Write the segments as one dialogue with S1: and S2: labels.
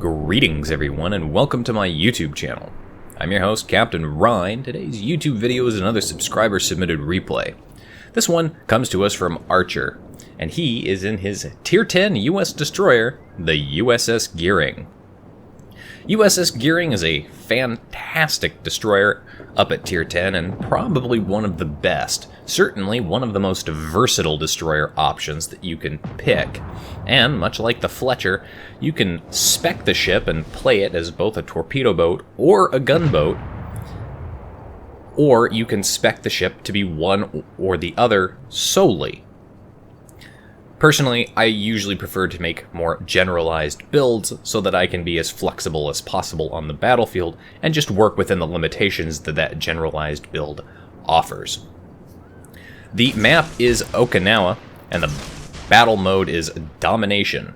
S1: Greetings everyone and welcome to my YouTube channel. I'm your host, Captain Ryan. Today's YouTube video is another subscriber submitted replay. This one comes to us from Archer, and he is in his Tier 10 US destroyer, the USS Gearing. USS Gearing is a fantastic destroyer up at Tier 10 and probably one of the best, certainly one of the most versatile destroyer options that you can pick. And much like the Fletcher, you can spec the ship and play it as both a torpedo boat or a gunboat, or you can spec the ship to be one or the other solely. Personally, I usually prefer to make more generalized builds so that I can be as flexible as possible on the battlefield and just work within the limitations that that generalized build offers. The map is Okinawa, and the battle mode is Domination.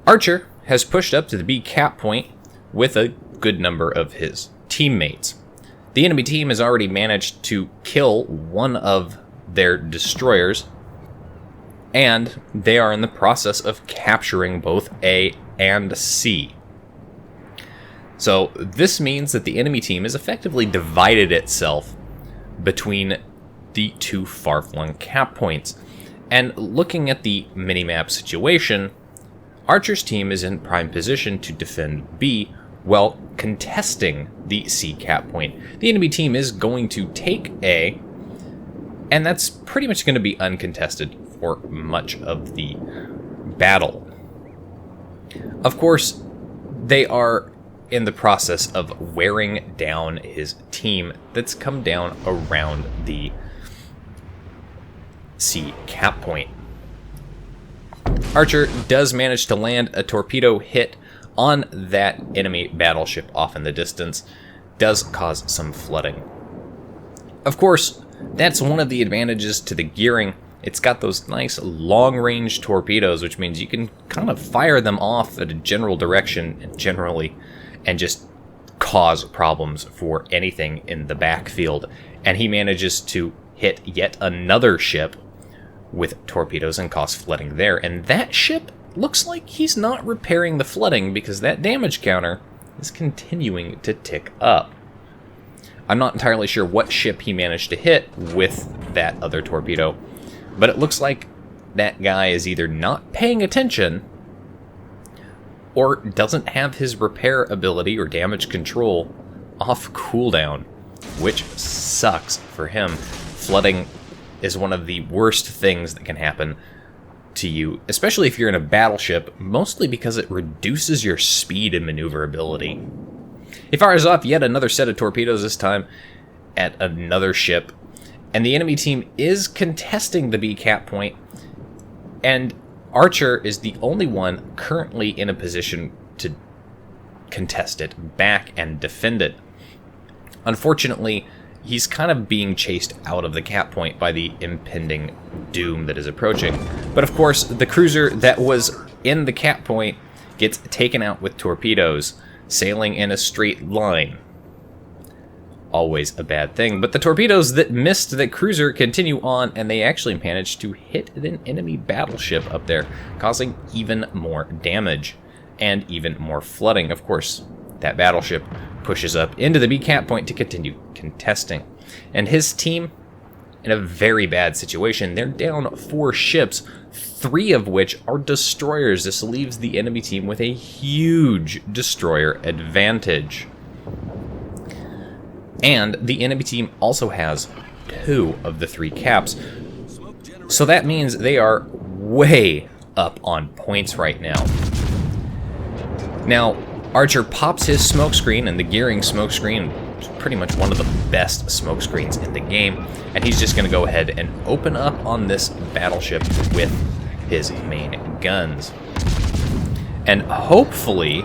S1: Archer has pushed up to the B cap point with a good number of his teammates. The enemy team has already managed to kill one of their destroyers, and they are in the process of capturing both A and C. So this means that the enemy team has effectively divided itself between the two far-flung cap points. And looking at the minimap situation, Archer's team is in prime position to defend B while contesting the C cap point. The enemy team is going to take A, and that's pretty much going to be uncontested for much of the battle. Of course, they are in the process of wearing down his team that's come down around the C cap point. Archer does manage to land a torpedo hit on that enemy battleship off in the distance, does cause some flooding. Of course, that's one of the advantages to the Gearing. It's got those nice long-range torpedoes, which means you can kind of fire them off at a general direction generally and just cause problems for anything in the backfield. And he manages to hit yet another ship with torpedoes and cause flooding there. And that ship looks like he's not repairing the flooding because that damage counter is continuing to tick up. I'm not entirely sure what ship he managed to hit with that other torpedo, but it looks like that guy is either not paying attention or doesn't have his repair ability or damage control off cooldown, which sucks for him. Flooding is one of the worst things that can happen to you, especially if you're in a battleship, mostly because it reduces your speed and maneuverability. He fires off yet another set of torpedoes, this time at another ship, and the enemy team is contesting the B cap point, and Archer is the only one currently in a position to contest it back and defend it. Unfortunately, he's kind of being chased out of the cap point by the impending doom that is approaching. But of course, the cruiser that was in the cap point gets taken out with torpedoes, sailing in a straight line. Always a bad thing. But the torpedoes that missed the cruiser continue on, and they actually manage to hit an enemy battleship up there, causing even more damage and even more flooding. Of course, that battleship pushes up into the B cap point to continue contesting. And his team, in a very bad situation, they're down 4 ships, 3 of which are destroyers. This leaves the enemy team with a huge destroyer advantage. And the enemy team also has 2 of the 3 caps, so that means they are way up on points right now. Now, Archer pops his smokescreen, and the Gearing smokescreen is pretty much one of the best smokescreens in the game, and he's just going to go ahead and open up on this battleship with his main guns. And hopefully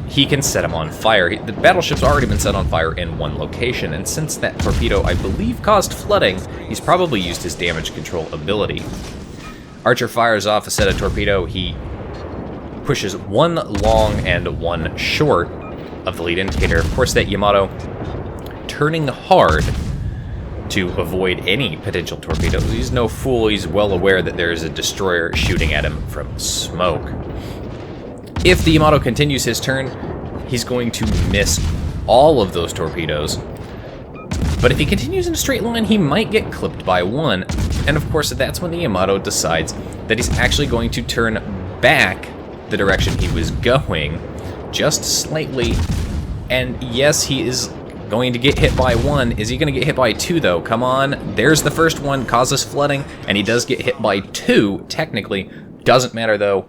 S1: he can set him on fire. The battleship's already been set on fire in one location, and since that torpedo, I believe, caused flooding, he's probably used his damage control ability. Archer fires off a set of torpedo. He pushes 1 long and 1 short of the lead indicator. Of course, that Yamato turning hard to avoid any potential torpedoes. He's no fool. He's well aware that there is a destroyer shooting at him from smoke. If the Yamato continues his turn, he's going to miss all of those torpedoes. But if he continues in a straight line, he might get clipped by one. And of course, that's when the Yamato decides that he's actually going to turn back the direction he was going, just slightly. And yes, he is going to get hit by one. Is he going to get hit by two, though? Come on. There's the first one, causes flooding, and he does get hit by two, technically. Doesn't matter, though.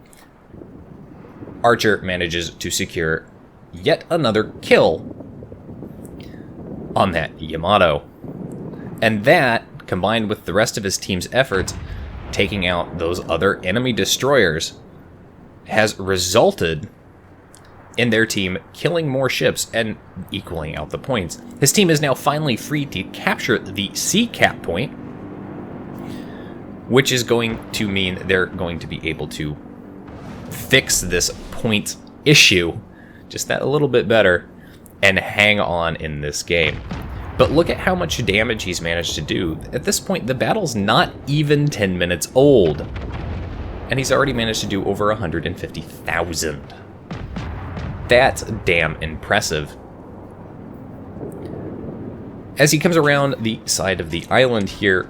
S1: Archer manages to secure yet another kill on that Yamato. And that, combined with the rest of his team's efforts, taking out those other enemy destroyers, has resulted in their team killing more ships and equaling out the points. His team is now finally free to capture the sea cap point, which is going to mean they're going to be able to fix this point issue just that a little bit better and hang on in this game. But look at how much damage he's managed to do. At this point, the battle's not even 10 minutes old, and he's already managed to do over 150,000. That's damn impressive. As he comes around the side of the island here,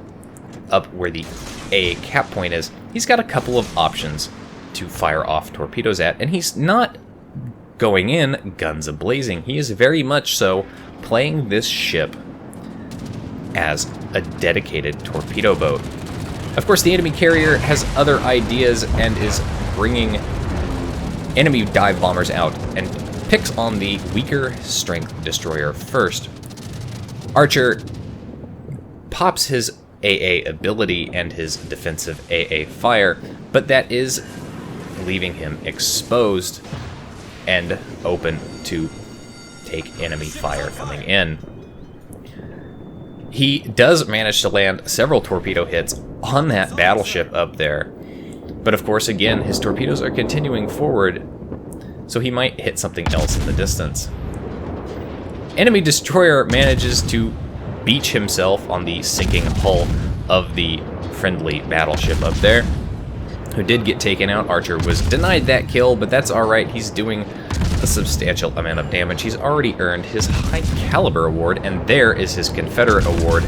S1: up where the A cap point is, he's got a couple of options to fire off torpedoes at, and he's not going in guns a-blazing. He is very much so playing this ship as a dedicated torpedo boat. Of course, the enemy carrier has other ideas and is bringing enemy dive bombers out and picks on the weaker strength destroyer first. Archer pops his AA ability and his defensive AA fire, but that is leaving him exposed and open to take enemy fire coming in. He does manage to land several torpedo hits on that battleship up there, but of course, again, his torpedoes are continuing forward, so he might hit something else in the distance. Enemy destroyer manages to beach himself on the sinking hull of the friendly battleship up there, who did get taken out. Archer was denied that kill, but that's alright. He's doing a substantial amount of damage. He's already earned his high caliber award, and there is his Confederate award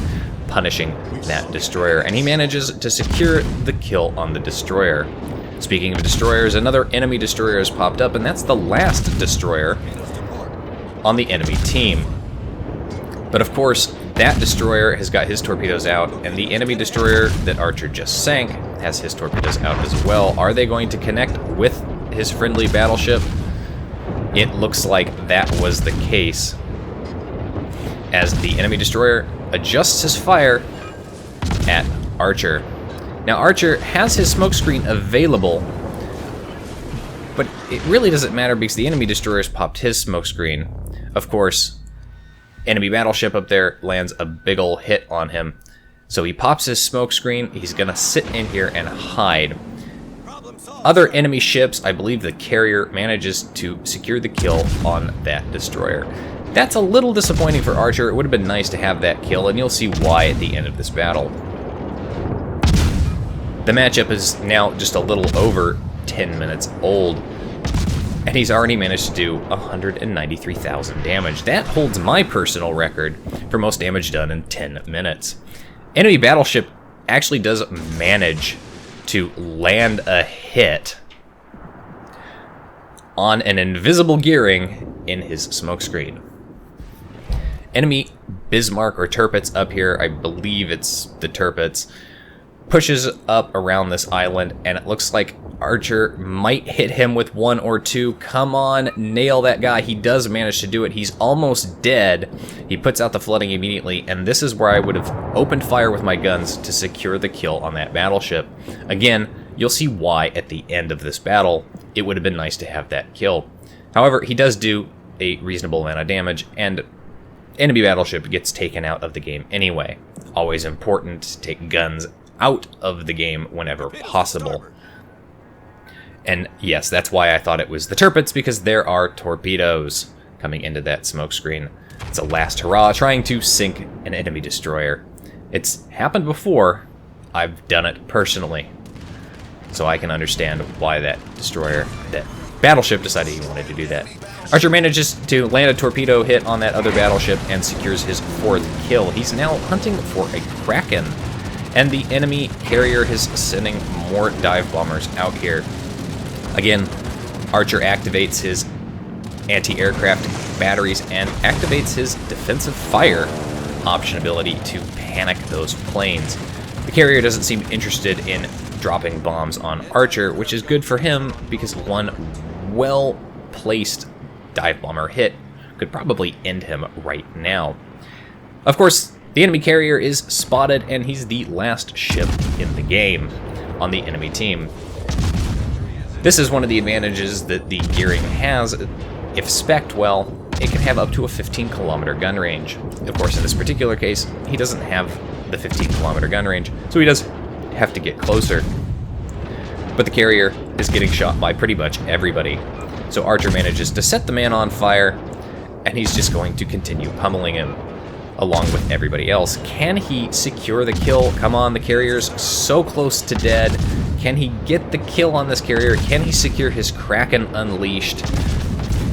S1: punishing that destroyer, and he manages to secure the kill on the destroyer. Speaking of destroyers, another enemy destroyer has popped up, and that's the last destroyer on the enemy team. But of course, that destroyer has got his torpedoes out, and the enemy destroyer that Archer just sank has his torpedoes out as well. Are they going to connect with his friendly battleship? It looks like that was the case, as the enemy destroyer adjusts his fire at Archer. Now, Archer has his smokescreen available, but it really doesn't matter because the enemy destroyer's popped his smokescreen. Of course, enemy battleship up there lands a big ol' hit on him. So he pops his smokescreen, he's gonna sit in here and hide. Other enemy ships, I believe the carrier manages to secure the kill on that destroyer. That's a little disappointing for Archer. It would have been nice to have that kill, and you'll see why at the end of this battle. The matchup is now just a little over 10 minutes old, and he's already managed to do 193,000 damage. That holds my personal record for most damage done in 10 minutes. Enemy battleship actually does manage to land a hit on an invisible gearing in his smokescreen. Enemy Bismarck or Tirpitz up here, I believe it's the Tirpitz, pushes up around this island, and it looks like Archer might hit him with one or two. Come on, nail that guy. He does manage to do it. He's almost dead. He puts out the flooding immediately, and this is where I would have opened fire with my guns to secure the kill on that battleship. Again, you'll see why at the end of this battle it would have been nice to have that kill. However, he does do a reasonable amount of damage, and enemy battleship gets taken out of the game anyway. Always important to take guns out of the game whenever possible. And yes, that's why I thought it was the Tirpitz, because there are torpedoes coming into that smokescreen. It's a last hurrah trying to sink an enemy destroyer. It's happened before. I've done it personally, so I can understand why that destroyer that battleship decided he wanted to do that. Archer manages to land a torpedo hit on that other battleship and secures his 4th kill. He's now hunting for a Kraken, and the enemy carrier is sending more dive bombers out here. Again, Archer activates his anti-aircraft batteries and activates his defensive fire option ability to panic those planes. The carrier doesn't seem interested in dropping bombs on Archer, which is good for him because one well-placed dive bomber hit could probably end him right now. Of course, the enemy carrier is spotted, and he's the last ship in the game on the enemy team. This is one of the advantages that the gearing has. If spec'd well, it can have up to a 15-kilometer gun range. Of course, in this particular case, he doesn't have the 15-kilometer gun range, so he does have to get closer. But the carrier is getting shot by pretty much everybody. So Archer manages to set the man on fire, and he's just going to continue pummeling him along with everybody else. Can he secure the kill? Come on, the carrier's so close to dead. Can he get the kill on this carrier? Can he secure his Kraken Unleashed?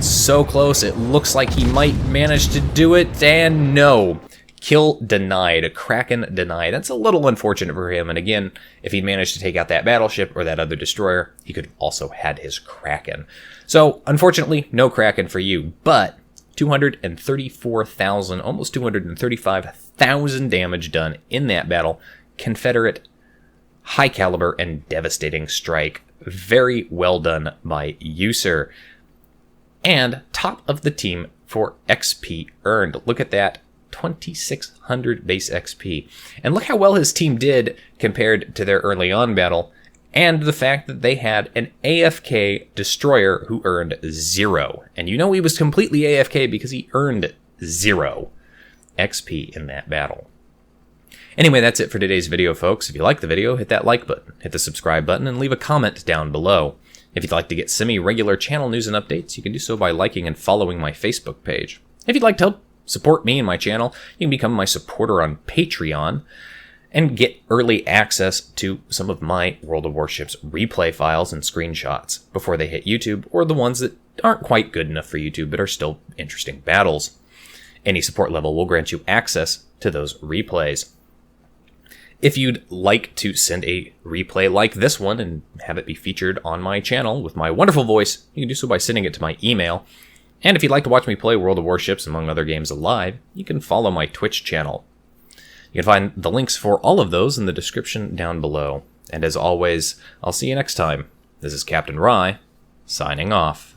S1: So close, it looks like he might manage to do it, and no. Kill denied. Kraken denied. That's a little unfortunate for him, and again, if he'd managed to take out that battleship or that other destroyer, he could also had his Kraken. So, unfortunately, no Kraken for you, but 234,000, almost 235,000 damage done in that battle. Confederate high caliber and devastating strike. Very well done by you, sir. And top of the team for XP earned. Look at that. 2,600 base XP. And look how well his team did compared to their early on battle, and the fact that they had an AFK destroyer who earned 0. And you know he was completely AFK because he earned 0 XP in that battle. Anyway, that's it for today's video, folks. If you like the video, hit that like button, hit the subscribe button, and leave a comment down below. If you'd like to get semi-regular channel news and updates, you can do so by liking and following my Facebook page. If you'd like to help support me and my channel, you can become my supporter on Patreon and get early access to some of my World of Warships replay files and screenshots before they hit YouTube, or the ones that aren't quite good enough for YouTube but are still interesting battles. Any support level will grant you access to those replays. If you'd like to send a replay like this one and have it be featured on my channel with my wonderful voice, you can do so by sending it to my email. And if you'd like to watch me play World of Warships, among other games live, you can follow my Twitch channel. You can find the links for all of those in the description down below. And as always, I'll see you next time. This is Captain Rye, signing off.